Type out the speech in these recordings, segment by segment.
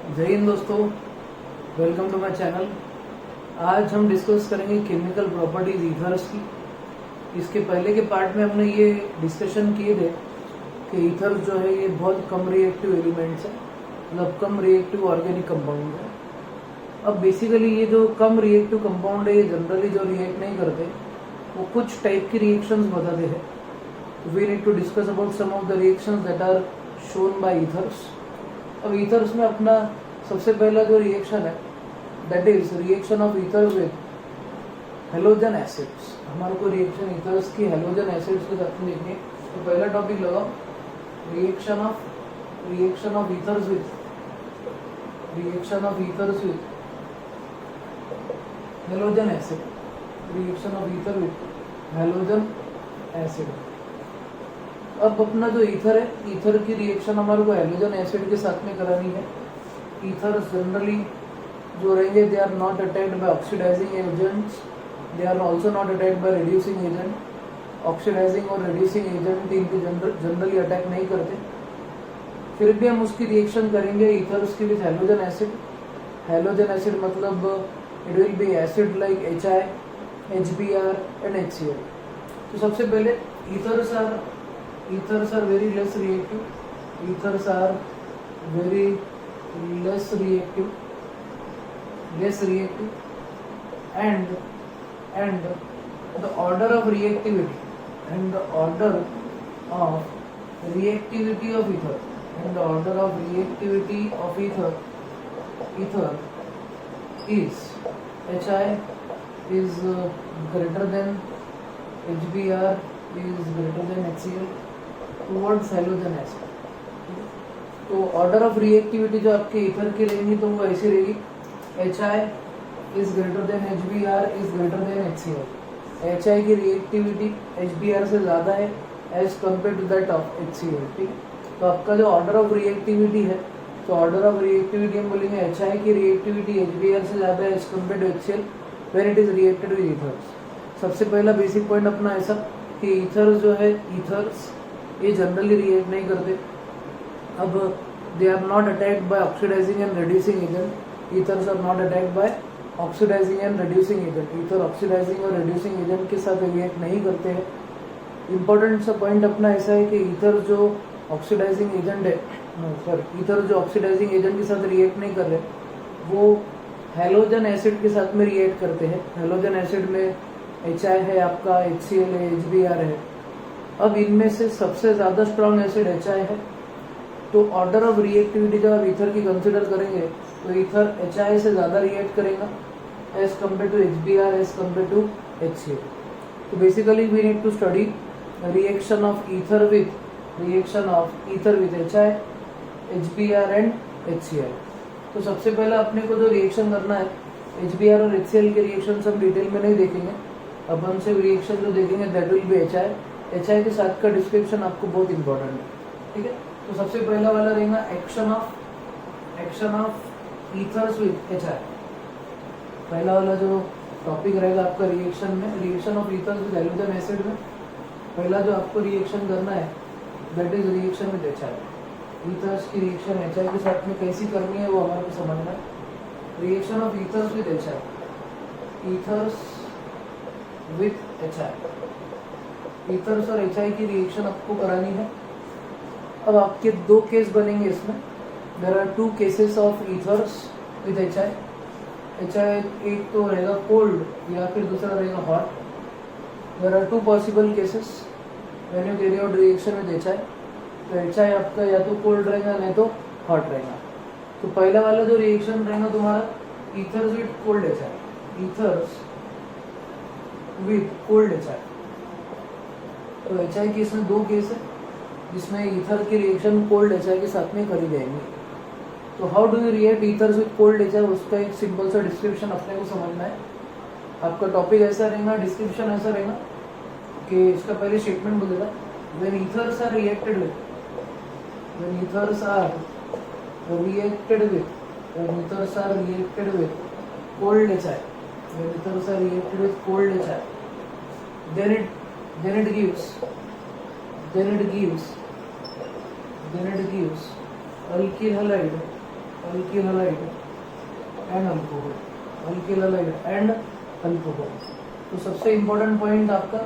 जय हिंद दोस्तों, welcome to my channel. आज हम डिस्कस करेंगे केमिकल प्रॉपर्टीज ईथर्स की। इसके पहले के पार्ट में हमने ये डिस्कशन किए थे कि ईथर जो है ये बहुत कम रिएक्टिव एलिमेंट्स है, मतलब कम रिएक्टिव ऑर्गेनिक कंपाउंड है। अब बेसिकली ये जो कम रिएक्टिव कंपाउंड है ये जनरली जो रिएक्ट नहीं करते वो कुछ टाइप की रिएक्शंस बताते हैं। We need to discuss about some of the reactions that are shown by ethers. अब ईथर्स में अपना सबसे पहला जो रिएक्शन है that is reaction of ether with halogen acids. हमारे को रिएक्शन ईथर्स की हेलोजन एसिड्स के साथ में देखनी है। तो पहला टॉपिक लगाओ, reaction of ethers with halogen acid. Reaction of ether with halogen acid. अब अपना जो ईथर है, ईथर की रिएक्शन हमारे को हेलोजन एसिड के साथ में करानी है। ईथर जनरली जो रहेंगे they are not attacked by oxidising agents, they are also not attacked by reducing agent. Oxidising और रिड्यूसिंग एजेंट इनके जनरली अटैक नहीं करते। फिर भी हम उसकी रिएक्शन करेंगे ईथर्स की with halogen acid. Halogen acid मतलब it will be acid like HI, HBr and HCl। तो सबसे पहले ethers are very less reactive. Ethers are very less reactive, and the order of reactivity of ether is HI is greater than HBr is greater than HCl towards halogen acid. तो order of reactivity जो आपके ether की रहेगी तो वो ऐसी रहेगी, HI is greater than HBr is greater than HCl। HI की रिएक्टिविटी HBr से ज़्यादा है as compare to that of HCl। ठीक है, तो आपका जो ऑर्डर ऑफ रिएक्टिविटी है, तो ऑर्डर ऑफ रिएक्टिविटी हम बोलेंगे HI की रिएक्टिविटी HBr से ज़्यादा है as compare to HCl when it is reacted with ethers. सबसे पहला बेसिक पॉइंट अपना ऐसा कि ईथर्स जो है, ईथर्स ये जनरली रिएक्ट नहीं करते। अब they are not attacked by oxidising and reducing agent. Ethers are not attacked by oxidising and reducing agent. Ether oxidising और रिड्यूसिंग एजेंट के साथ रिएक्ट नहीं करते हैं। इंपॉर्टेंट सा पॉइंट अपना ऐसा है कि ईथर जो ऑक्सीडाइजिंग एजेंट है, ईथर जो ऑक्सीडाइजिंग एजेंट के साथ रिएक्ट नहीं कर रहे वो हेलोजन एसिड के साथ में रिएक्ट करते हैं। हेलोजन एसिड में HI है आपका, HCl है, HBr है। अब इनमें से सबसे ज़्यादा स्ट्रॉन्ग एसिड HI है। तो ऑर्डर ऑफ रिएक्टिविटी जब आप ईथर की कंसिडर करेंगे तो ईथर HI से ज़्यादा रिएक्ट करेगा as compare to HBr as compare to HCl। तो basically we need to study reaction of ether with HI, HBr and HCl। तो सबसे पहला अपने को जो रिएक्शन करना है, HBr और HCl के रिएक्शन हम डिटेल में नहीं देखेंगे। अब हम सिर्फ रिएक्शन जो देखेंगे दैट विल बी HI के साथ का डिस्क्रिप्शन आपको बहुत इंपॉर्टेंट है। ठीक है, तो सबसे पहला वाला रहेगा action of ethers with HI। पहला वाला जो टॉपिक रहेगा आपका रिएक्शन में, reaction of ethers with halogen acid में पहला जो आपको रिएक्शन करना है that is reaction with HI। Ethers की रिएक्शन HI के साथ में कैसी करनी है वो हमारे को समझना है। Reaction of ethers with HI, ethers with HI। Ethers और HI की रिएक्शन आपको करानी है। अब आपके दो केस बनेंगे इसमें। There are two cases of ethers with HI। एक तो रहेगा कोल्ड या फिर दूसरा रहेगा hot. There are two possible cases when you carry out reaction with HI। तो HI आपका या तो कोल्ड रहेगा नहीं तो हॉट रहेगा। तो पहला वाला जो रिएक्शन रहेगा तुम्हारा ethers with cold HI, ethers with cold HI। तो HI के इसमें दो केस है जिसमें ईथर की रिएक्शन कोल्ड HI के साथ में करी जाएंगी। तो how do you react ethers with cold HI, उसका एक सिंपल सा डिस्क्रिप्शन अपने को समझना है। आपका टॉपिक ऐसा रहेगा, डिस्क्रिप्शन ऐसा रहेगा कि इसका पहले स्टेटमेंट बोलेगा when ethers are reacted with cold HI, then it gives alkyl halide alkyl halide and alcohol, alkyl halide and alcohol. तो सबसे इंपॉर्टेंट पॉइंट आपका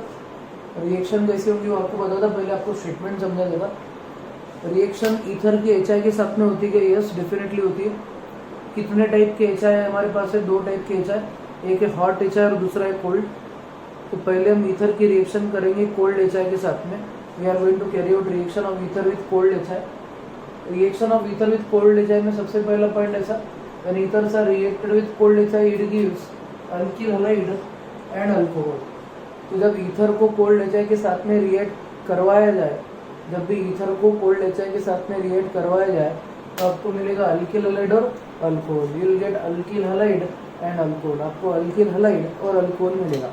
रिएक्शन कैसी होगी वो आपको बता था, पहले आपको स्टेटमेंट समझा देगा। रिएक्शन ईथर की एचआई के साथ में होती है, यस डेफिनेटली होती है। कितने टाइप के एचआई है हमारे पास है? 2 टाइप के एचआई, एक है हॉट एचआई और दूसरा है कोल्ड। तो पहले हम ईथर की रिएक्शन करेंगे कोल्ड एचआई के साथ में। We are going to carry out reaction of ether with cold HI. Reaction of ether with cold HI में सबसे पहला पॉइंट ऐसा, when ethers are reacted with cold HI it gives alkyl halide and alcohol. तो जब ether को cold HI के साथ में रिएक्ट करवाया जाए, जब भी ईथर को कोल्ड एचआई के साथ में रिएक्ट करवाया जाए तो आपको मिलेगा अल्किल हैलाइड और alcohol. You will get alkyl halide and alcohol, आपको अल्किल हैलाइड और अल्कोहल मिलेगा।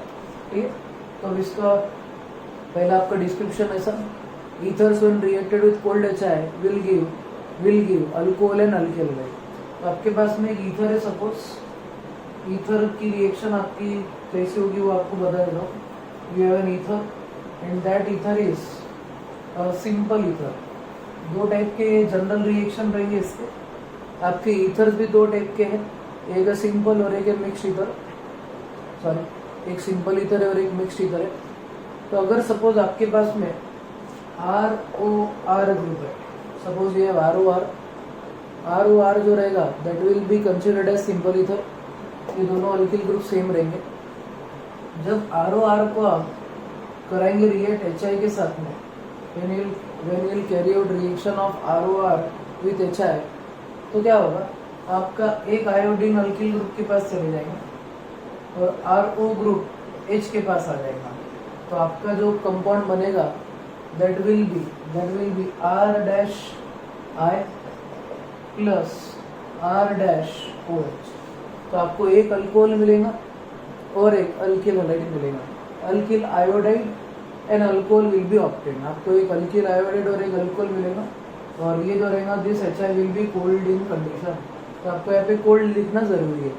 ठीक है, तो अब इसका पहला आपका डिस्क्रिप्शन ऐसा, ethers when reacted with cold HI will give alcohol and alkyl halide. तो आपके पास में एक ईथर है, सपोज ईथर की रिएक्शन आपकी कैसी होगी वो आपको बता दो। You have an ether and that ether is simple ether. 2 type के जनरल रिएक्शन रहेंगे इसके। आपके ईथर्स भी 2 टाइप के हैं, एक है सिंपल और एक है मिक्स्ड ईथर। सॉरी, एक सिंपल ईथर है और एक मिक्स्ड ईथर है। तो अगर सपोज आपके पास में ROR ग्रुप है, सपोज ये ROR जो रहेगा that will be considered as simple ether. ये दोनों अल्किल ग्रुप सेम रहेंगे। जब ROR को आप कराएंगे रिएक्ट HI के साथ में, when you'll carry out reaction of ROR with HI, तो क्या होगा, आपका एक आयोडीन अल्किल ग्रुप के पास चले जाएंगे और RO ग्रुप H के पास आ जाएगा। तो आपका जो कंपाउंड बनेगा that will be R-I plus R-OH। तो आपको एक अल्कोहल मिलेगा और एक अल्किल हैलाइड मिलेगा। Alkyl iodide and alcohol will B obtain. आपको एक अल्किल आयोडाइड और एक अल्कोहल मिलेगा और ये जो रहेगा this HI will be cold in condition. तो आपको यहाँ पे कोल्ड लिखना जरूरी है।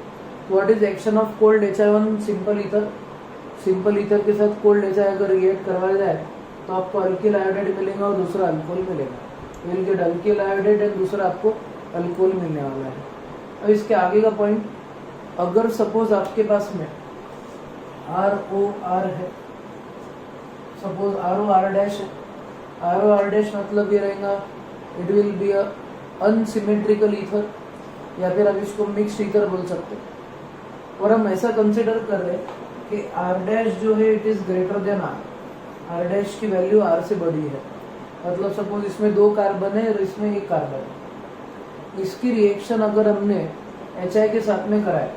What is action of cold HI on simple ether? Simple ether के साथ कोल्ड HI अगर रिएक्ट करवाया जाए तो आपको अल्किल आयोडाइड मिलेगा और दूसरा अल्कोहल मिलेगा। Will get alkyl iodide and दूसरा आपको अल्कोहल मिलने वाला है। अब इसके आगे का पॉइंट, अगर सपोज आपके पास में ROR है, सपोज ROR डैश है, ROR डैश मतलब ये रहेगा it will be a unsymmetrical ether, या फिर आप इसको मिक्स्ड ईथर बोल सकते हैं। और हम ऐसा कंसिडर कर रहे हैं कि R डैश जो है it is greater then R dash की वैल्यू R से बड़ी है। मतलब सपोज इसमें 2 कार्बन है और इसमें 1 कार्बन है। इसकी रिएक्शन अगर हमने HI के साथ में कराए,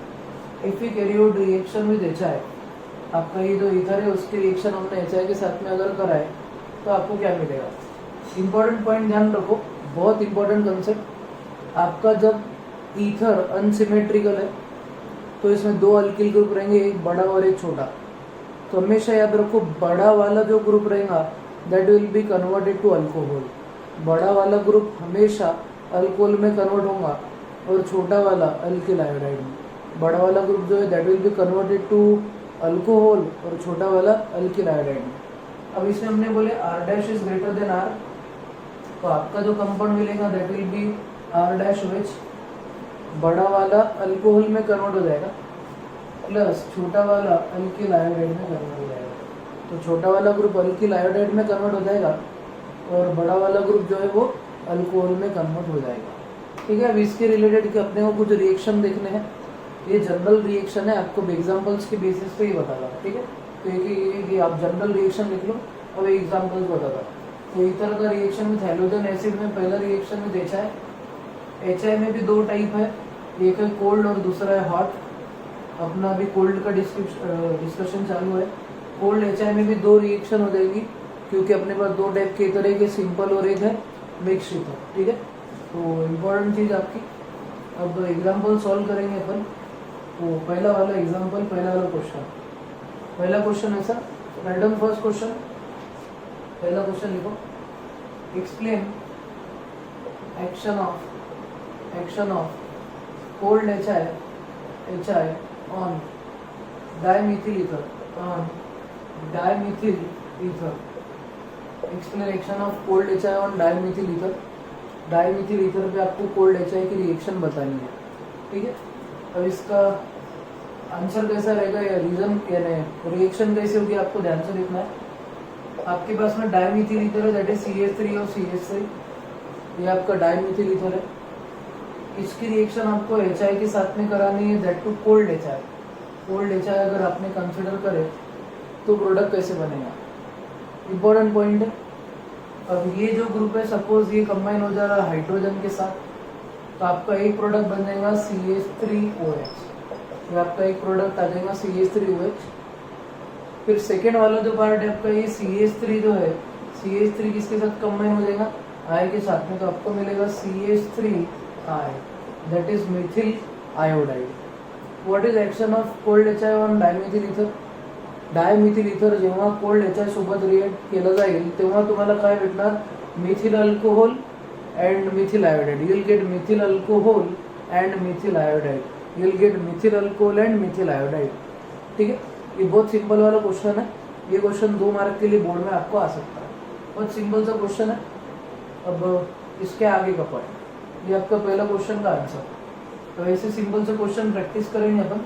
if you carry out reaction with HI, आपका ये जो ईथर है उसकी रिएक्शन हमने HI के साथ में अगर कराए तो आपको क्या मिलेगा? इंपॉर्टेंट पॉइंट ध्यान रखो, बहुत इंपॉर्टेंट कंसेप्ट। आपका जब ईथर अनसिमेट्रिकल है तो इसमें 2 अल्किल ग्रुप रहेंगे, एक बड़ा और एक छोटा। तो हमेशा याद रखो बड़ा वाला जो ग्रुप रहेगा that will be converted to alcohol. बड़ा वाला ग्रुप हमेशा अल्कोहल में कन्वर्ट होगा और छोटा वाला अल्किल आयोडाइड में। बड़ा वाला ग्रुप जो है that will be converted to alcohol और छोटा वाला अल्किल आयोडाइड में। अब इसमें हमने बोले R dash is greater then R, तो आपका जो कंपाउंड मिलेगा दैट विल बी R-OH। बड़ा वाला अल्कोहल में कन्वर्ट हो जाएगा प्लस छोटा वाला अल्किल आयोडाइड में कन्वर्ट हो जाएगा। तो छोटा वाला ग्रुप अल्किल आयोडाइड में कन्वर्ट हो जाएगा और बड़ा वाला ग्रुप जो है वो अल्कोहल में कन्वर्ट हो जाएगा। ठीक है, अब इसके रिलेटेड अपने को कुछ रिएक्शन देखने हैं। ये जनरल रिएक्शन है, आपको एग्जांपल्स के बेसिस पे ही बता रहा हूँ। ठीक है, तो ये आप जनरल रिएक्शन लिख लो, अब एग्जांपल्स बताता। तो ईथर का रिएक्शन विथ हैलोजन एसिड में पहला रिएक्शन विथ HI। HI में भी 2 टाइप है, एक है कोल्ड और दूसरा है हॉट। अपना अभी कोल्ड का डिस्कशन चालू है। कोल्ड HI में भी 2 रिएक्शन हो जाएगी क्योंकि अपने पास 2 टाइप के ईथर है, एक सिंपल और एक है मिक्स्ड ईथर। ठीक है, तो इम्पोर्टेंट चीज़ आपकी, अब एग्जाम्पल सॉल्व करेंगे अपन। तो पहला वाला एग्जाम्पल, पहला वाला क्वेश्चन, पहला क्वेश्चन है sir, write down first question. पहला क्वेश्चन लिखो, explain action of cold HI on dimethyl ether, explain action of cold HI on dimethyl ether। Dimethyl ether पे आपको कोल्ड HI की रिएक्शन बतानी है, ठीक है। अब इसका आंसर कैसा रहेगा या रीजन यानी रिएक्शन कैसे होगी आपको ध्यान से देखना है। आपके पास में डाईमिथिल ईथर है, दैट इज CH3 और CH3, ये आपका डाईमिथिल ईथर है। इसकी रिएक्शन आपको HI के साथ में करानी है, that too cold HI। Cold HI अगर आपने कंसिडर करे तो प्रोडक्ट कैसे बनेगा, इंपॉर्टेंट पॉइंट है। अब ये जो ग्रुप है, सपोज ये कंबाइन हो जा रहा है हाइड्रोजन के साथ, तो आपका एक प्रोडक्ट बन जाएगा CH3OH, ये आपका एक प्रोडक्ट आ जाएगा CH3OH। फिर सेकेंड वाला जो पार्ट है आपका, ये CH3 जो है, CH3 किसके साथ कंबाइन हो जाएगा, I के साथ में, तो आपको मिलेगा CH3I, that is methyl iodide. What is action of cold HI on dimethyl ether? Dimethyl ether जेव्हा कोल्ड HI सोबत रिएक्ट केलं जाईल तेव्हा तुम्हाला काय भेटणार, Mithil alcohol and Mithil iodide. You will gate Mithil alcohol and Mithil iodide, you will gate Mithil alcohol and Mithil iodide, ठीक है। ये बहुत सिंपल वाला क्वेश्चन है, ये क्वेश्चन 2 मार्क के लिए बोर्ड में आपको आ सकता है, बहुत सिंपल सा क्वेश्चन है। अब इसके आगे का पॉइंट, ये आपका पहला क्वेश्चन का आंसर। तो ऐसे सिंपल से क्वेश्चन प्रैक्टिस करेंगे अपन,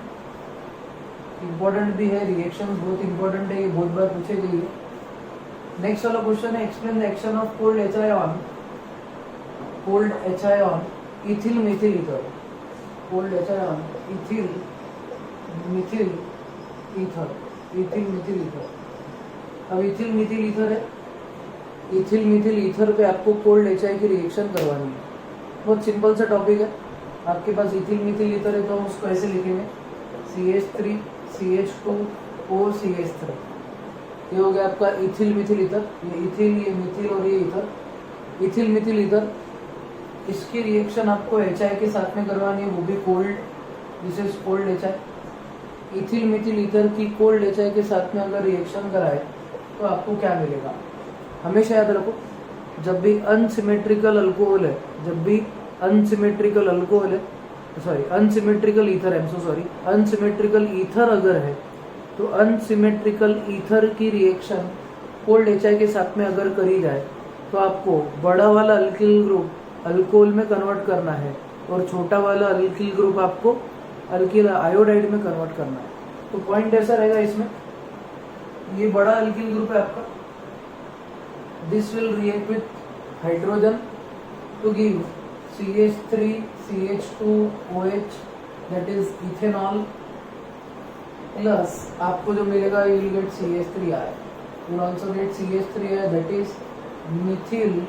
इंपॉर्टेंट भी है, रिएक्शन बहुत इंपॉर्टेंट है, ये बहुत बार पूछे गई है। नेक्स्ट वाला क्वेश्चन है, explain the action of cold HI on ethyl methyl ether. Cold HI on ethyl methyl ether, ethyl methyl ether. अब इथिल मिथिल ईथर है, इथिल मिथिल ईथर पे आपको कोल्ड HI की रिएक्शन करवानी है, बहुत सिंपल सा टॉपिक है। आपके पास इथिल मिथिल ईथर है तो हम उसको ऐसे लिखेंगे CH3 CH2O CH3, ये हो गया आपका इथिल मिथिल ईथर। ये इथिल, ये मिथिल और ये ईथर, इथिल मिथिल ईथर। इसकी रिएक्शन आपको HI के साथ में करवानी है, वो भी cold, this is cold HI। Ethyl methyl ether की कोल्ड HI के साथ में अगर रिएक्शन कराए तो आपको क्या मिलेगा, हमेशा याद रखो, जब भी अनसिमेट्रिकल अल्कोहल है, जब भी अनसिमेट्रिकल अल्कोहल है, सॉरी अनसिमेट्रिकल ईथर है, सो सॉरी, अनसिमेट्रिकल ईथर अगर है तो अनसिमेट्रिकल ईथर की रिएक्शन कोल्ड HI के साथ में अगर करी जाए तो आपको बड़ा वाला अल्किल ग्रुप अल्कोहल में कन्वर्ट करना है और छोटा वाला अल्किल ग्रुप आपको अल्किल आयोडाइड में कन्वर्ट करना है। तो पॉइंट ऐसा रहेगा इसमें, ये बड़ा अल्किल ग्रुप है आपका, this will react with hydrogen to give CH3 CH2OH, that is ethanol, plus आपको जो मिलेगा you will get CH3I, you will also get CH3I, that is methyl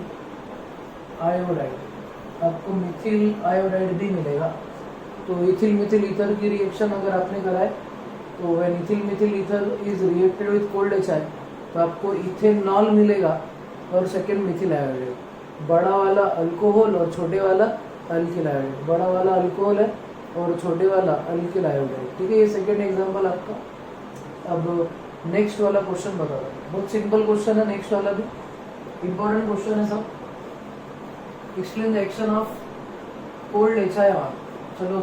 iodide, आपको मिथिल आयोडाइड भी मिलेगा। तो इथिल मिथिल ईथर की reaction अगर आपने कराए तो when ethyl methyl ether is reacted with cold HI तो आपको इथेनॉल मिलेगा और सेकेंड मिथिल आयोडाइड, बड़ा वाला अल्कोहल और छोटे वाला अल्किल आयोडाइड, बड़ा वाला अल्कोहल है और छोटे वाला अल्किल आयोडाइड, ठीक है। ये सेकेंड एग्जांपल आपका। अब नेक्स्ट वाला क्वेश्चन बता दो, बहुत सिंपल क्वेश्चन है, नेक्स्ट वाला भी इंपॉर्टेंट क्वेश्चन है सब। Explain the action of cold HI on, चलो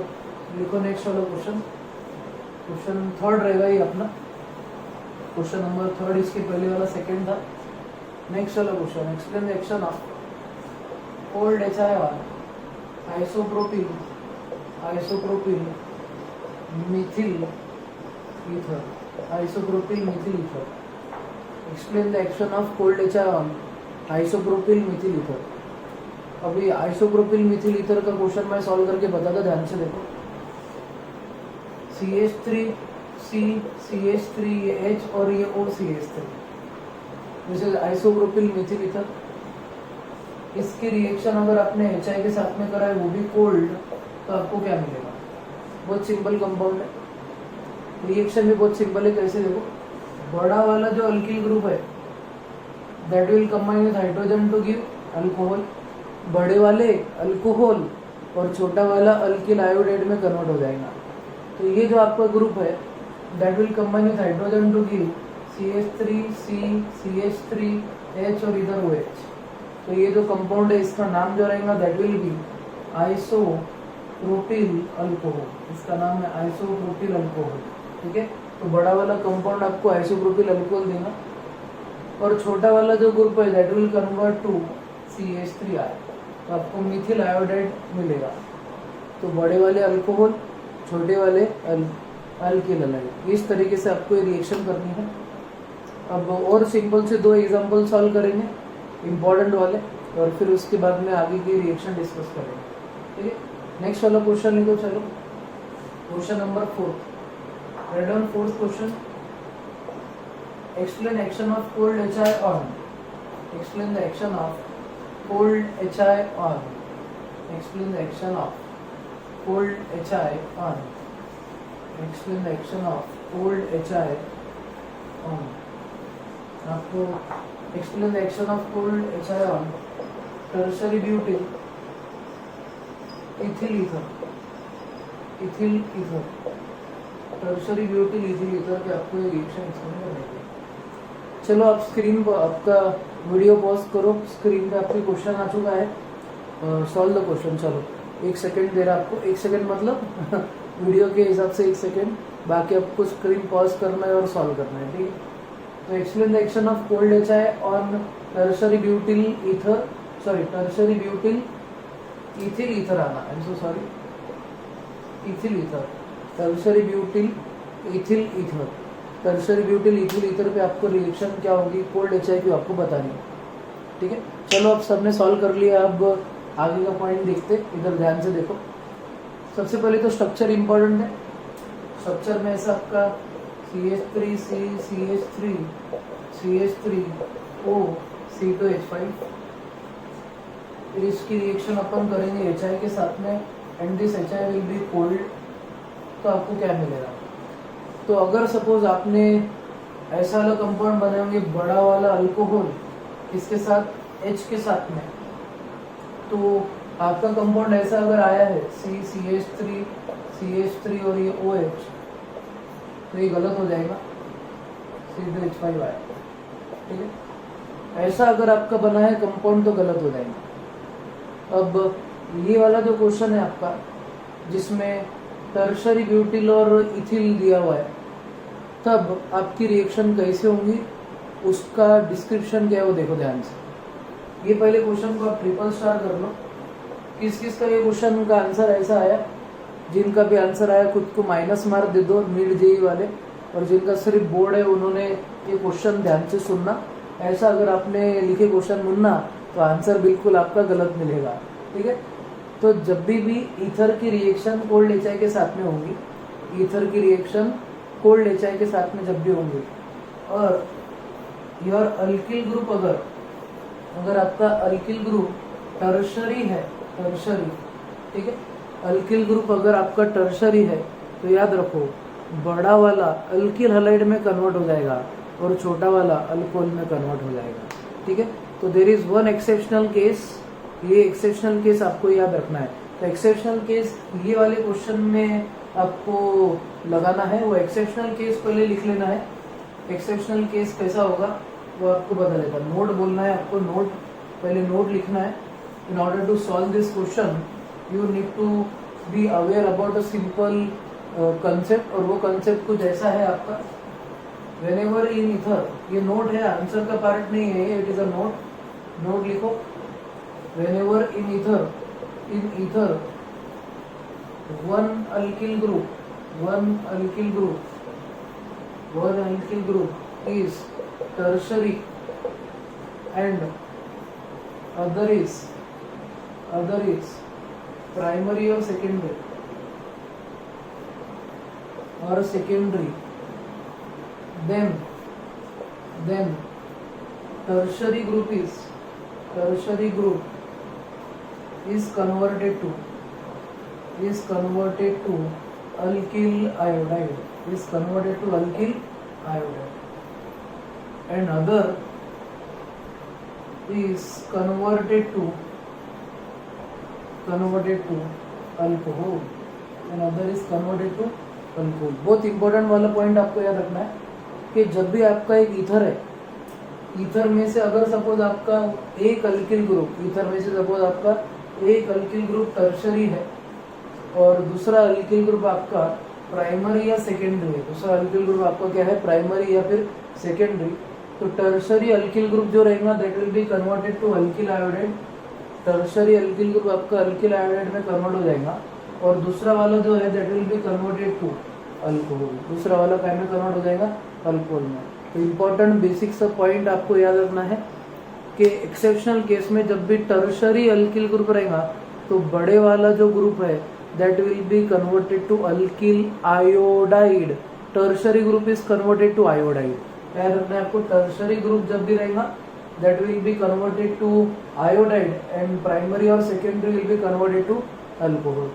लिखो नेक्स्ट वाला क्वेश्चन, क्वेश्चन थर्ड रहेगा ये अपना, क्वेश्चन नंबर थर्ड, इसके पहले वाला सेकेंड था। नेक्स्ट वाला question, explain the action of cold HI on isopropyl Mithil ether, isopropyl Mithil ether. Explain the action of cold HI on isopropyl Mithil ether. अभी आइसोप्रोपिल मिथिल ईथर का क्वेश्चन मैं सॉल्व करके बताता, ध्यान से देखो। CH3C CH3 ये H और ये O CH3, this is isopropyl Mithil ether. इसकी रिएक्शन अगर आपने HI के साथ में करा है वो भी कोल्ड, तो आपको क्या मिलेगा, बहुत सिंपल कंपाउंड है, रिएक्शन भी बहुत सिंपल है। कैसे देखो, बड़ा वाला जो अल्किल ग्रुप है that will combine with hydrogen to give alcohol, बड़े वाले अल्कोहल और छोटा वाला अल्किल आयोडाइड में कन्वर्ट हो जाएगा। तो ये जो आपका ग्रुप है that will combine with hydrogen to give CH3C CH3H और इधर OH। तो ये जो कंपाउंड है इसका नाम जो रहेगा that will B isopropyl alcohol, इसका नाम है आइसोप्रोपिल अल्कोहल, ठीक है। तो बड़ा वाला कंपाउंड आपको आइसोप्रोपिल अल्कोहल देगा और छोटा वाला जो ग्रुप है that will convert to CH3I। तो आपको मिथिल आयोडाइड मिलेगा। तो बड़े वाले अल्कोहल, छोटे वाले अल्किल हैलाइड, इस तरीके से आपको ये रिएक्शन करनी है। अब और सिंपल से 2 एग्जांपल सॉल्व करेंगे इम्पोर्टेंट वाले, और फिर उसके बाद में आगे की रिएक्शन डिस्कस करेंगे। ठीक है, नेक्स्ट वाला क्वेश्चन लिखो। चलो question number 4, red on 4th question. Explain action of cold HI on. Explain the action of cold HI on. Explain the action of cold HI on. Explain the action of cold HI on. आपको explain the action of cold HI on tertiary butyl ethyl ether tertiary butyl ethyl ether के आपको ये reaction explain करने हैं। चलो आप screen पर आपका वीडियो पॉज करो, स्क्रीन पे आपके क्वेश्चन आ चुका है, सॉल्व द क्वेश्चन। चलो 1 सेकेंड दे रहा आपको, 1 सेकेंड मतलब वीडियो के हिसाब से 1 सेकेंड, बाकी आपको स्क्रीन पॉज करना है और सॉल्व करना है। ठीक है, तो explain the action of cold HI on tertiary butyl ether, sorry tertiary butyl ethyl ether आना, I am so sorry, ethyl ether, tertiary butyl ethyl ether, tertiary butyl ethyl ether पे आपको रिएक्शन क्या होगी कोल्ड HI की आपको बतानी है। ठीक है, चलो अब सबने सॉल्व कर लिया। अब आगे का पॉइंट देखते, इधर ध्यान से देखो। सबसे पहले तो स्ट्रक्चर इंपॉर्टेंट है। स्ट्रक्चर में ऐसा आपका CH3C CH3 CH3O C2H5, फिर इसकी रिएक्शन अपन करेंगे HI के साथ में, and this HI will be cold. तो आपको क्या मिलेगा? तो अगर सपोज आपने ऐसा वाला कंपाउंड बनाए होंगे, बड़ा वाला अल्कोहल किसके साथ, H के साथ में, तो आपका कंपाउंड ऐसा अगर आया है CH3 और ये OH, तो ये गलत हो जाएगा, C2H5 आया। ठीक है, ऐसा अगर आपका बना है कंपाउंड तो गलत हो जाएगा। अब ये वाला जो क्वेश्चन है आपका, जिसमें टर्शरी ब्यूटिल और इथिल दिया हुआ है, तब आपकी रिएक्शन कैसे होंगी उसका डिस्क्रिप्शन क्या है वो देखो ध्यान से। ये पहले क्वेश्चन को आप ट्रिपल स्टार कर लो। किस किस का ये क्वेश्चन का आंसर ऐसा आया, जिनका भी आंसर आया खुद को माइनस मार्क दे दो, नीट जेई वाले, और जिनका सिर्फ बोर्ड है उन्होंने ये क्वेश्चन ध्यान से सुनना। ऐसा अगर आपने लिखे क्वेश्चन मुन्ना तो आंसर बिल्कुल आपका गलत मिलेगा। ठीक है, तो जब भी ईथर की रिएक्शन कोल्ड HI के साथ में होंगी, ईथर की रिएक्शन कोल्ड HI के साथ में जब भी होंगी, और योर अल्किल ग्रुप अगर आपका अल्किल ग्रुप टर्शरी है, टर्शरी, ठीक है, अल्किल ग्रुप अगर आपका टर्शरी है तो याद रखो बड़ा वाला अल्किल हैलाइड में कन्वर्ट हो जाएगा और छोटा वाला अल्कोहल में कन्वर्ट हो जाएगा। ठीक है, तो there is one exceptional case, ये एक्सेप्शनल केस आपको याद रखना है। तो एक्सेप्शनल केस ये वाले क्वेश्चन में आपको लगाना है, वो एक्सेप्शनल केस पहले लिख लेना है। एक्सेप्शनल केस कैसा होगा वो आपको बता देता, नोट बोलना है आपको, नोट पहले नोट लिखना है। In order to solve this question you need to be aware about a simple concept, और वो कंसेप्ट कुछ ऐसा है आपका, व्हेनेवर इन ईथर, ये नोट है, आंसर का पार्ट नहीं है, it is a note, note लिखो। Whenever in ether one alkyl group is tertiary and other is primary or secondary, then tertiary group is converted to alkyl iodide, and other is converted to alcohol, बहुत important वाला point आपको याद रखना है कि जब भी आपका एक ईथर है, ईथर में से अगर सपोज आपका एक अल्किल ग्रुप टर्शरी है और दूसरा अल्किल ग्रुप आपका प्राइमरी या सेकेंडरी है, दूसरा अल्किल ग्रुप आपका क्या है, प्राइमरी या फिर सेकेंडरी, तो टर्शरी अल्किल ग्रुप जो रहेगा that will be converted to alkyl iodide, tertiary alkyl group आपका अल्किल आयोडाइड में कन्वर्ट हो जाएगा, और दूसरा वाला जो है that will be converted to alcohol. दूसरा वाला क्या में कन्वर्ट हो जाएगा? अल्कोहल में। तो इम्पोर्टेंट बेसिक सा पॉइंट आपको याद रखना है कि एक्सेप्शनल केस में जब भी टर्शरी अल्किल ग्रुप रहेगा तो बड़े वाला जो ग्रुप है that will be converted to alkyl iodide. Tertiary group is converted to iodide. याद रखना है आपको, टर्शरी ग्रुप जब भी रहेगा that will be converted to iodide and primary और secondary will be converted to alcohol.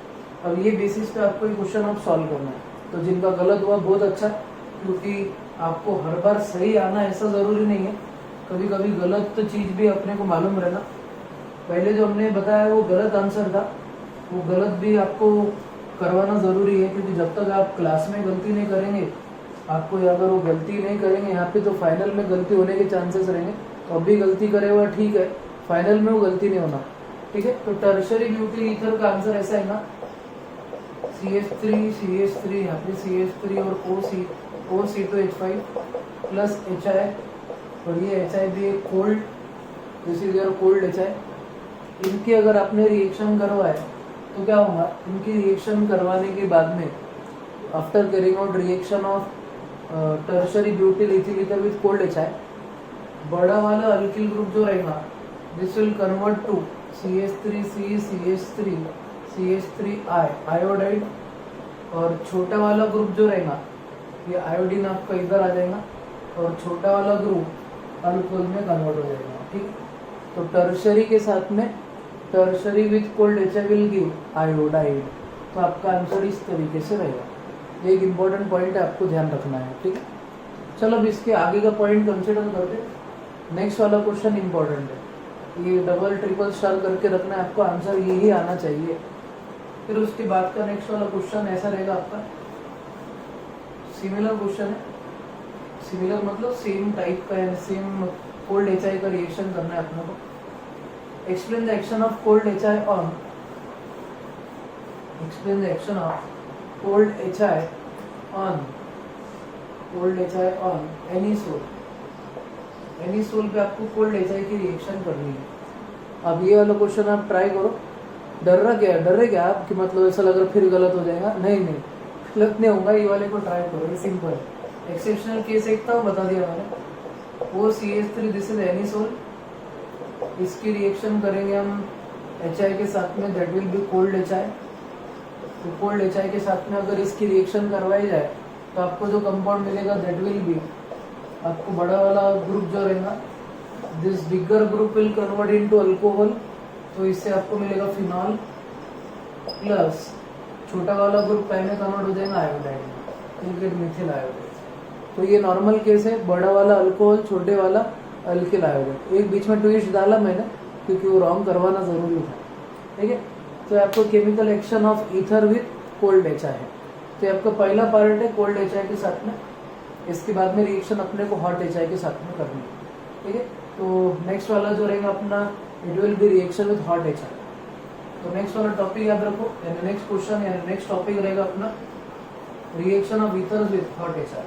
अब ये बेसिस पे आपको ये क्वेश्चन आप सॉल्व करना है। तो जिनका गलत हुआ बहुत अच्छा, क्योंकि आपको हर बार सही आना ऐसा जरूरी नहीं है, कभी कभी गलत चीज भी अपने को मालूम रहना। पहले जो हमने बताया वो गलत आंसर था, वो गलत भी आपको करवाना जरूरी है, क्योंकि जब तक आप क्लास में गलती नहीं करेंगे, आपको अगर वो गलती नहीं करेंगे यहाँ पे तो फाइनल में गलती होने के चांसेस रहेंगे। तो अभी गलती करे हुआ ठीक है, फाइनल में वो गलती नहीं होना, ठीक है। तो टर्शरी ब्यूटिल ईथर का आंसर ऐसा है ना, CH3 यहाँ पे CH3 और OC2H5 प्लस HI, और ये HI भी एक cold, this is your cold HI। इनकी अगर आपने रिएक्शन करवाए तो क्या होगा, इनकी रिएक्शन करवाने के बाद में after carrying out reaction of tertiary butyl ethyl ether with cold HI, बड़ा वाला अल्किल ग्रुप जो रहेगा this will convert to CH3C CH3I iodide, और छोटा वाला ग्रुप जो रहेगा ये आयोडीन आपका इधर आ जाएगा, और छोटा वाला ग्रुप अल्कोहल में कन्वर्ट हो जाएगा, ठीक। तो टर्शरी के साथ में tertiary with cold HI will give iodide. तो आपका आंसर इस तरीके से रहेगा। एक इम्पोर्टेंट पॉइंट है, आपको ध्यान रखना है, ठीक है। चलो अब इसके आगे का पॉइंट कंसिडर करते। नेक्स्ट वाला क्वेश्चन इंपॉर्टेंट है, ये डबल ट्रिपल स्टार करके रखना है आपको, आंसर यही आना चाहिए। फिर उसके बाद का नेक्स्ट वाला क्वेश्चन ऐसा रहेगा आपका, सिमिलर क्वेश्चन है, सिमिलर मतलब सेम टाइप का है, सेम कोल्ड HI का रिएक्शन करना है अपने को। Explain the action of cold HI on, explain the action of cold HI on, cold HI on anisole. Anisole पे आपको कोल्ड HI की रिएक्शन करनी है। अब ये वाला क्वेश्चन आप ट्राई करो। डर रहे क्या आप कि मतलब ऐसा लग रहा फिर गलत हो जाएगा? नहीं, गलत नहीं होगा, ये वाले को ट्राई करो, ये सिंपल है। एक्सेप्शनल केस एक था, बता दिया मैंने, वो CH3 this is anisole, इसकी रिएक्शन करेंगे हम HI के साथ में, that will be cold HI। तो कोल्ड HI के साथ में अगर इसकी रिएक्शन करवाई जाए तो आपको जो कंपाउंड मिलेगा दैट विल बी, आपको बड़ा वाला ग्रुप जो रहेगा this bigger group will convert into alcohol, तो इससे आपको मिलेगा फिनॉल, प्लस छोटा वाला ग्रुप पहले कन्वर्ट हो जाएगा आयोडाइड, मिथिल आयोडाइड। तो ये नॉर्मल केस है, बड़ा वाला अल्कोहल, छोटे वाला अल्किल आयोडाइड। एक बीच में ट्विस्ट डाला मैंने क्योंकि वो रॉन्ग करवाना जरूरी था, ठीक है। तो आपको chemical action of ether with cold HI है। तो आपका पहला पार्ट है कोल्ड HI के साथ में, इसके बाद में रिएक्शन अपने को हॉट HI के साथ में करनी है, ठीक है। तो नेक्स्ट वाला जो रहेगा अपना, it will B reaction with hot HI। तो नेक्स्ट वाला टॉपिक याद रखो, यानी नेक्स्ट क्वेश्चन यानी नेक्स्ट टॉपिक रहेगा अपना reaction of ethers with hot HI,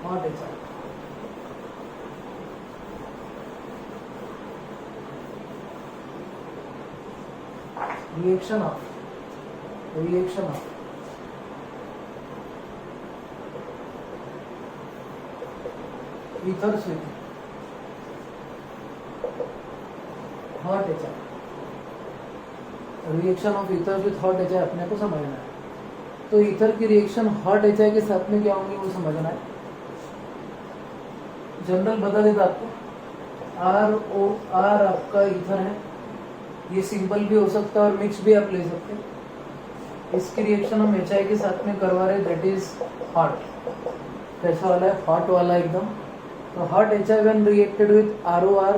hot HI। Reaction of ethers with hot HI, reaction of ether with hot HI अपने को समझना है। तो ईथर की रिएक्शन हॉट HI के साथ में क्या होंगी वो समझना है। जनरल बता देता आपको, ROR आपका ईथर है, ये सिंपल भी हो सकता है और मिक्स भी आप ले सकते हैं। इसकी रिएक्शन हम HI के साथ में करवा रहे, दैट इज हॉट। कैसा वाला है? हॉट वाला एकदम। तो hot HI when reacted with ROR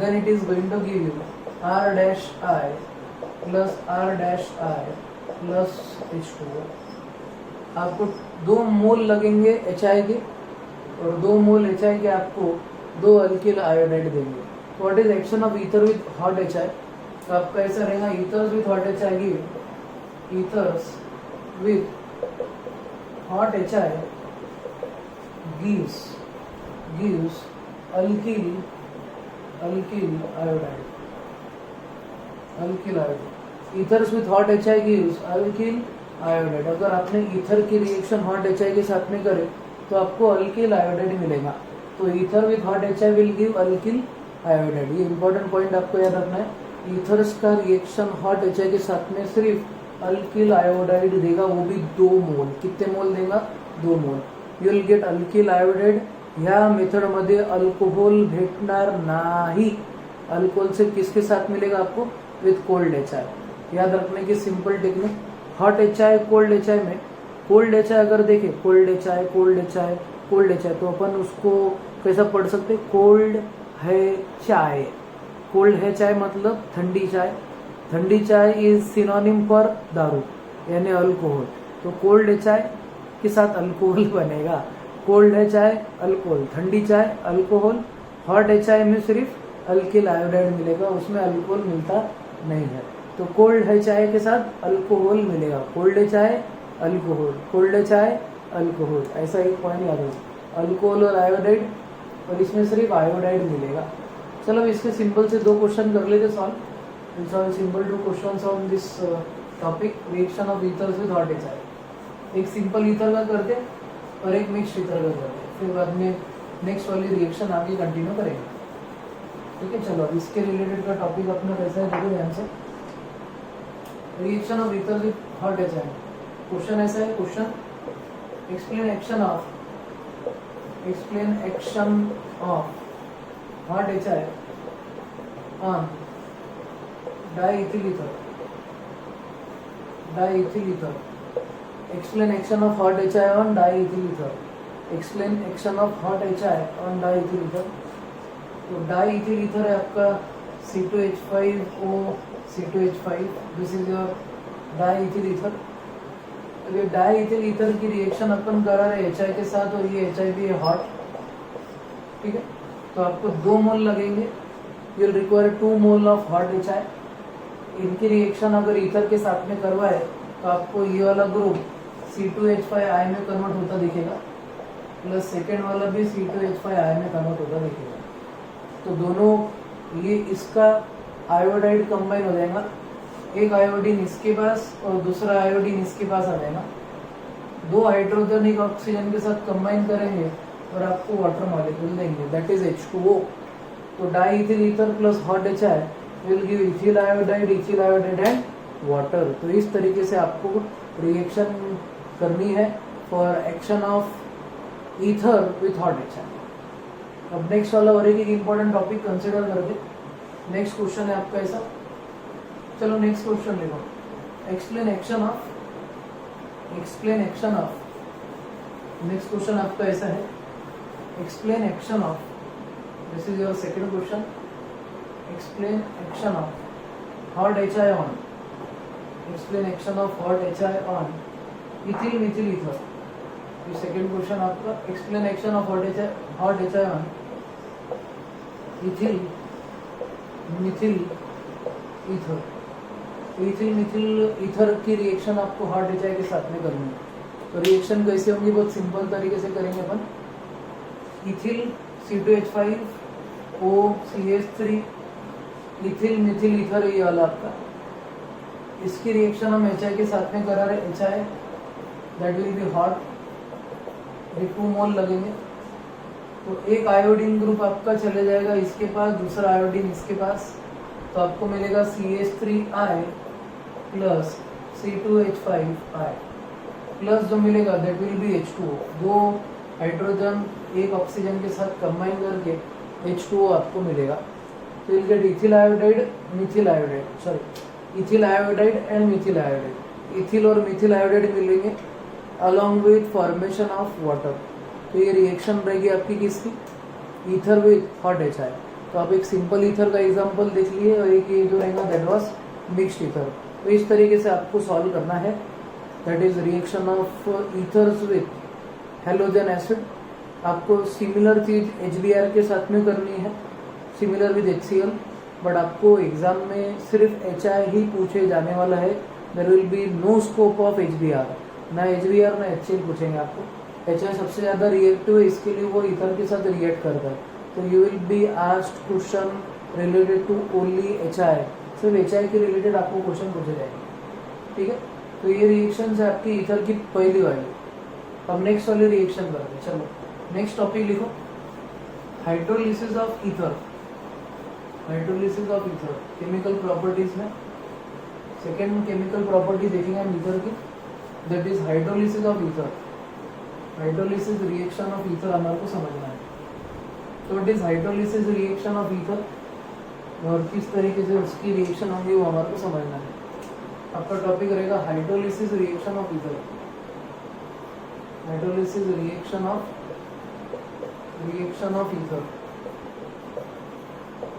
then it is going to give you R-I plus R-I plus H2O। आपको 2 मोल लगेंगे HI के, और 2 मोल HI के आपको 2 अल्किल आयोडाइड देंगे। What is action of ether with hot HI? तो आपका ऐसा रहेगा, ethers with hot HI give, ethers with hot HI gives alkyl alkyl iodide, alkyl iodide. Ethers with hot HI की यूज, अल्किल आयोडाइड। अगर आपने ether की reaction hot HI के साथ में करे तो आपको अल्किल आयोडाइड मिलेगा। तो ether with hot HI will give alkyl iodide. ये इंपॉर्टेंट पॉइंट आपको याद रखना है। ईथर्स का रिएक्शन हॉट HI के साथ में सिर्फ अल्किल आयोडाइड देगा, वो भी 2 मोल। कितने मोल देगा? 2 mole. You will get alkyl iodide. ह्या मेथड मध्ये अल्कोहोल भेटणार नाही। अल्कोहोल से किसके साथ मिलेगा आपको? With cold HI। याद रखने की simple technique, hot HI cold HI में, कोल्ड HI अगर देखें, cold HI cold HI cold HI, तो अपन उसको कैसा पढ़ सकते? कोल्ड है चाय। कोल्ड है चाय मतलब ठंडी चाय। ठंडी चाय इज सिनोनिम फॉर दारू यानी अल्कोहल। तो कोल्ड HI के साथ अल्कोहल बनेगा। कोल्ड है चाय अल्कोहल, ठंडी चाय अल्कोहल। हॉट HI में सिर्फ अल्किल आयोडाइड मिलेगा, उसमें अल्कोहल मिलता नहीं है। तो कोल्ड है चाय के साथ अल्कोहल मिलेगा। Cold HI alcohol, cold HI alcohol, ऐसा एक पॉइंट याद रखो। अल्कोहल और आयोडाइड, और इसमें सिर्फ आयोडाइड मिलेगा। चलो इसके सिंपल से 2 क्वेश्चन कर लेते solve. Solve simple 2 questions on this topic, reaction of ethers with hot HI। एक सिंपल ईथर का करते और एक मिक्स्ड ईथर का करते, फिर बाद में नेक्स्ट वाली रिएक्शन आगे कंटिन्यू करेंगे। ठीक है, चलो इसके रिलेटेड का टॉपिक अपना कैसा है देखो ध्यान से। Reaction of ether with hot HI। Question ऐसा है, question explain action of hot HI on diethyl ether. Explain action of hot HI on diethyl ether. Explain action of hot HI on diethyl ether. तो diethyl ether है आपका C2H5O C2H5, this is your diethyl ether। ये डाईइथिल ether की reaction अपन करा रहे HI के साथ, और ये HI भी है हॉट। ठीक है, तो आपको 2 मोल लगेंगे। You will require 2 mole of hot HI। इनकी रिएक्शन अगर ईथर के साथ में करवाए तो आपको ये वाला ग्रुप C2H5I में कन्वर्ट होता दिखेगा, प्लस सेकेंड वाला भी C2H5I में कन्वर्ट होता दिखेगा। तो दोनों ये इसका आयोडाइड कंबाइन हो जाएगा, एक आयोडीन इसके पास और दूसरा आयोडीन इसके पास आ जाएगा। 2 हाइड्रोजन एक ऑक्सीजन के साथ कंबाइन करेंगे और आपको वाटर मॉलिक्यूल देंगे, दैट इज H2O। तो diethyl ether plus hot HI will give ethyl iodide and water. तो इस तरीके से आपको रिएक्शन करनी है for action of ether with hot HI। अब नेक्स्ट वाला और एक इंपॉर्टेंट टॉपिक कंसिडर करके नेक्स्ट क्वेश्चन है आपका ऐसा। चलो नेक्स्ट क्वेश्चन लिखो, explain action of next question आपका ऐसा है, explain action of, this is your second question, explain action of hot HI on, explain action of hot HI on ethyl methyl ether. ये second question आपका, explain action of hot HI on ethyl methyl ether. Ethyl methyl ether की reaction आपको hot HI के साथ में करनी है। तो रिएक्शन कैसे होंगी? बहुत सिंपल तरीके से करेंगे अपन। Ethyl C2H5O CH3 ethyl methyl ether, ये वाला आपका, इसकी रिएक्शन हम HI के साथ में करा रहे, HI that will be hot, 2 मोल लगेंगे। तो एक आयोडीन ग्रुप आपका चले जाएगा इसके पास, दूसरा आयोडीन इसके पास, तो आपको मिलेगा CH3I प्लस C2H5I प्लस जो मिलेगा that will B H2O। 2 hydrogen एक ऑक्सीजन के साथ कंबाइन करके H2O आपको मिलेगा। तो will get ethyl iodide and Mithil iodide. Ethyl और मिथिल आयोडाइड मिलेंगे along with formation of water. तो ये रिएक्शन रहेगी आपकी किसकी? Ether with hot HI। तो आप एक सिंपल ईथर का एग्जांपल देख लिए, और एक ये जो रहेगा दैट वाज मिक्स्ड ईथर। तो इस तरीके से आपको सॉल्व करना है, that is reaction of ethers with halogen acid. आपको सिमिलर चीज HBr के साथ में करनी है, सिमिलर विद HCl, बट आपको एग्जाम में सिर्फ HI ही पूछे जाने वाला है। There will be no scope of HBr, ना HBr ना HCl पूछेंगे आपको। HI सबसे ज़्यादा रिएक्टिव है, इसके लिए वो ईथर के साथ रिएक्ट करता है। तो you will be asked question related to only HI, सिर्फ HI के रिलेटेड आपको क्वेश्चन पूछे जाएंगे, ठीक है। तो ये रिएक्शन है आपकी ईथर की पहली वाली। अब नेक्स्ट वाली रिएक्शन करते हैं। चलो नेक्स्ट टॉपिक लिखो, hydrolysis of ether. Hydrolysis of ether chemical properties में सेकेंड केमिकल प्रॉपर्टी देखेंगे हम ईथर की, that is hydrolysis of ether. Hydrolysis reaction of ether हमारे को समझना है। तो it is hydrolysis reaction of ether और किस तरीके से उसकी रिएक्शन होंगी वो हमारे को समझना है। आपका टॉपिक रहेगा hydrolysis reaction of ether. Hydrolysis reaction of ether.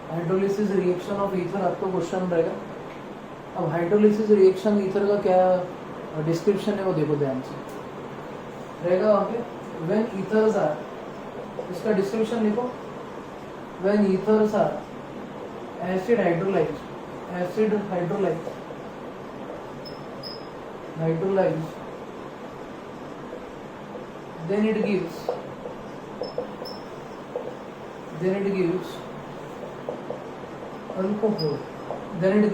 Hydrolysis reaction of ether आपका क्वेश्चन रहेगा। अब हाइड्रोलिसिस रिएक्शन ईथर का क्या डिस्क्रिप्शन है वो देखो ध्यान से, रहेगा वहाँ पे व्हेन ईथर्स आर, इसका डिस्क्रिप्शन लिखो, when ethers are acid hydrolysed, then it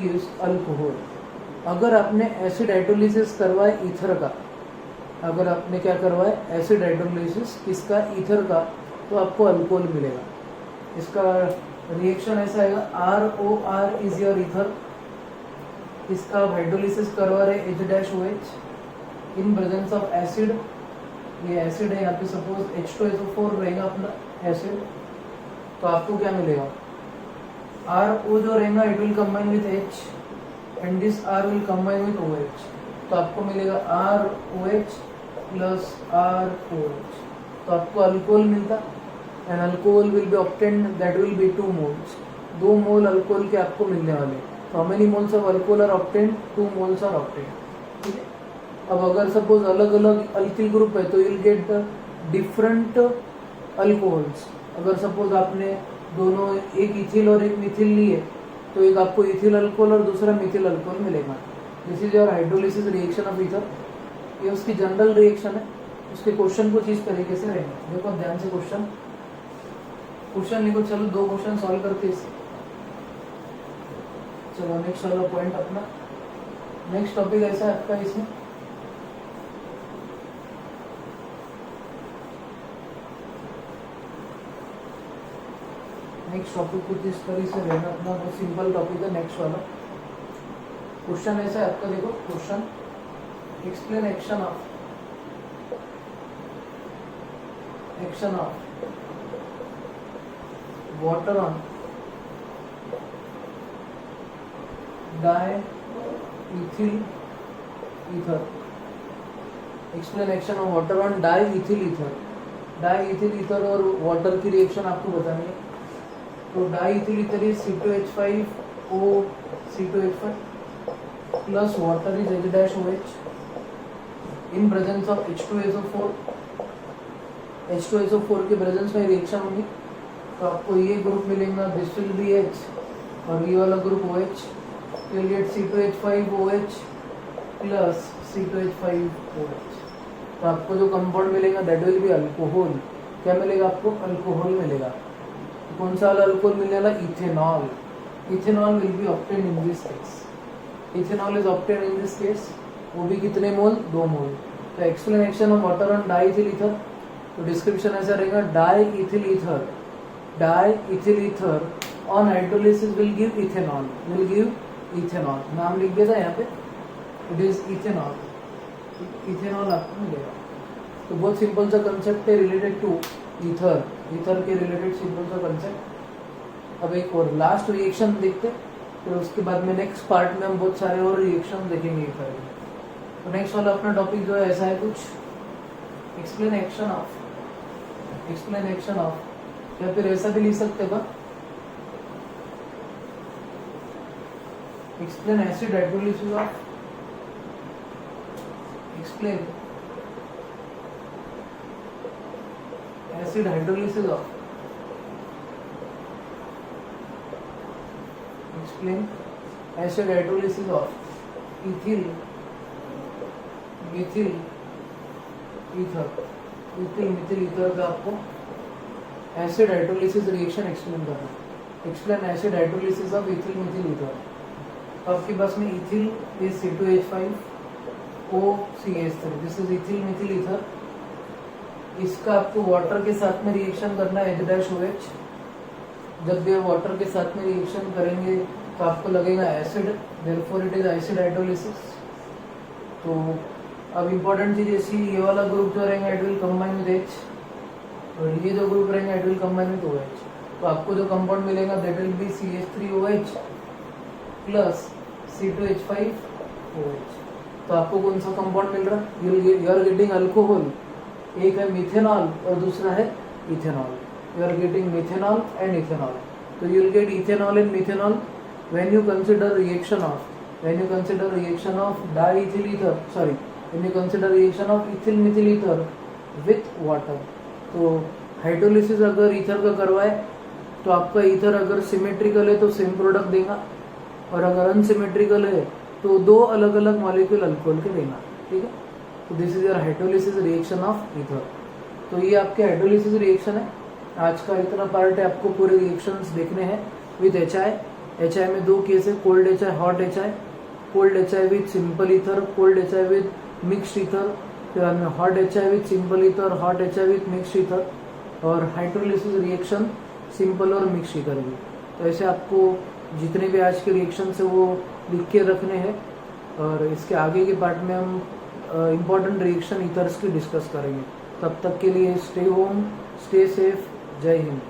gives alcohol. अगर आपने एसिड हाइड्रोलिसिस करवाए ईथर का, अगर आपने क्या करवाए एसिड हाइड्रोलिसिस किसका, ईथर का, तो आपको अल्कोहल मिलेगा। इसका रिएक्शन ऐसा आएगा, ROR इज योर ईथर। इसका हाइड्रोलिसिस करवा रहे H-OH in presence of acid. ये एसिड है यहाँ पे, सपोज H2SO4 रहेगा अपना एसिड, तो आपको क्या मिलेगा, RO जो रहेगा it will combine with H and this R will combine with OH, तो आपको मिलेगा ROH प्लस ROH, तो आपको अल्कोहल मिलता। And alcohol will be obtained, that will be 2 moles. 2 mole alcohol के आपको मिलने वाले। तो how many moles of alcohol are obtained, 2 moles are obtained, ठीक है। अब अगर सपोज अलग अलग अल्किल ग्रुप है तो you will get the different alcohols. अगर सपोज आपने दोनों एक इथिल और एक मिथिल लिए तो एक आपको इथिल अल्कोहल और दूसरा मिथिल अल्कोहल मिलेगा। This is your hydrolysis reaction of ether. ये उसकी जनरल रिएक्शन है। उसके क्वेश्चन कुछ इस तरीके से रहेंगे, देखो ध्यान से क्वेश्चन लिखो। चलो 2 क्वेश्चन सॉल्व करते हैं। चलो नेक्स्ट वाला पॉइंट अपना, नेक्स्ट टॉपिक ऐसा है आपका, इसमें नेक्स्ट टॉपिक कुछ इस तरह से रहना अपना, बहुत सिंपल टॉपिक है। नेक्स्ट वाला क्वेश्चन ऐसा है आपका, देखो question, explain action of water on diethyl ether. Explain action of water on diethyl ether. Diethyl ether और वाटर की रिएक्शन आपको बतानी है। तो diethyl ether is C2H5O C2H5 plus water is H-OH in presence of H2SO4। H2SO4 के presence में reaction होगी, तो आपको ये ग्रुप मिलेगा, दिस विल बी H और ये वाला ग्रुप OH, तो you get C2H5OH plus C2H5OH। तो आपको जो कंपाउंड मिलेगा दैट विल बी अल्कोहल। क्या मिलेगा आपको, अल्कोहल मिलेगा। तो कौन सा वाला अल्कोहल मिलेगा, ethanol. Ethanol will be obtained in this case. Ethanol is obtained in this case, वो भी कितने मोल, 2 मोल। तो explanation of water on diethyl ether, तो डिस्क्रिप्शन ऐसा रहेगा, diethyl ether on hydrolysis will give ethanol, नाम लिख दिया था यहाँ पे, इट इज इथेनॉल आपको मिलेगा। तो बहुत सिंपल सा कंसेप्ट है रिलेटेड टू ईथर के रिलेटेड सिंपल सा कंसेप्ट। अब एक और लास्ट रिएक्शन देखते, फिर उसके बाद में नेक्स्ट पार्ट में हम बहुत सारे और रिएक्शन देखेंगे ईथर के। तो नेक्स्ट वाला अपना टॉपिक जो है ऐसा है कुछ, एक्सप्लेन एक्शन ऑफ, या फिर ऐसा भी लिख सकते हैं, explain acid hydrolysis of, explain acid hydrolysis of, explain acid hydrolysis of ethyl methyl ether का आपको एसिड हाइड्रोलिसिस रिएक्शन एक्सप्लेन करना है। Explain acid hydrolysis of ethyl methyl ether. तो आपके पास में ethyl is C2H5OCH3, this is ethyl methyl ether. इसका आपको वाटर के साथ में रिएक्शन करना है H-OH। जब भी आप वाटर के साथ में रिएक्शन करेंगे तो आपको लगेगा acid, therefore it is acid hydrolysis. तो अब इम्पोर्टेंट चीज ऐसी, ये वाला ग्रुप जो रहेगा it will combine with H, और ये जो ग्रुप रहेगा it will combine with OH। तो आपको जो कंपाउंड मिलेगा that will B CH3OH plus C2H5OH। तो आपको कौन सा कंपाउंड मिल रहा है? यू आर गेटिंग अल्कोहल, एक है मिथेनॉल और दूसरा है ethanol. You are getting methanol and ethanol. तो you will get ethanol and methanol when you consider reaction of diethyl ether, when you consider reaction of ethyl methyl ether with water। तो hydrolysis अगर ether का करवाए तो आपका ether अगर symmetrical है तो सेम प्रोडक्ट देगा, और अगर अनसिमेट्रिकल है तो दो अलग अलग मॉलिक्यूल अल्कोहल के देगा। ठीक है, तो this is your hydrolysis reaction of ether. तो ये आपके हाइड्रोलिसिस रिएक्शन है। आज का इतना पार्ट है, आपको पूरे रिएक्शंस देखने हैं विद HI में दो केस है, cold HI, hot HI। Cold HI with simple ether, cold HI with mixed ether, फिर हमें hot HI with simple ether, hot HI with mixed ether, और हाइड्रोलिसिस रिएक्शन सिंपल और mixed ether भी। तो ऐसे आपको जितने भी आज के रिएक्शन है वो लिख के रखने हैं, और इसके आगे के पार्ट में हम इम्पोर्टेंट रिएक्शन ईथर्स की डिस्कस करेंगे। तब तक के लिए स्टे होम, स्टे सेफ, जय हिंद।